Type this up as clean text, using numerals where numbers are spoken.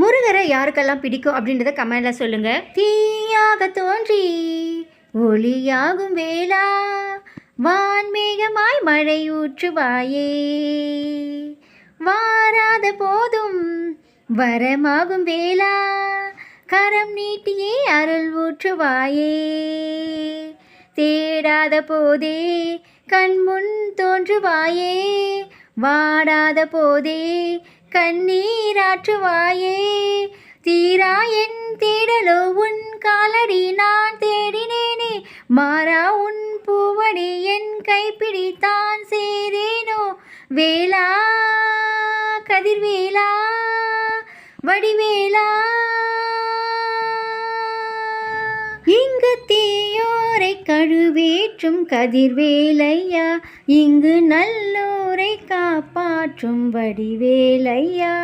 முருகரை யாருக்கெல்லாம் பிடிக்கும் அப்படின்றத கமெண்டில் சொல்லுங்கள். தீயாக தோன்றி ஒளியாகும் வேளா வான்மேகமாய் மழை ஊற்றுவாயே, வாராத போதும் வரமாகும் வேளா கரம் நீட்டியே அருள் ஊற்றுவாயே, தேடாத போதே கண்முன் தோன்றுவாயே, வாடாத போதே கண்ணீராற்றுவாயே, தீரா என் தேடலோ உன் காலடி நான் தேடினேனே, மாறா உன் பூவடி என் கைப்பிடித்தான் சேரேனோ, வேளா கதிர்வேலா வடிவேலா, இங்கு தீயோரை கழுவேற்றும் கதிர்வேலையா, இங்கு நல்லோரை காப்பாற்றும் வடிவேலையா.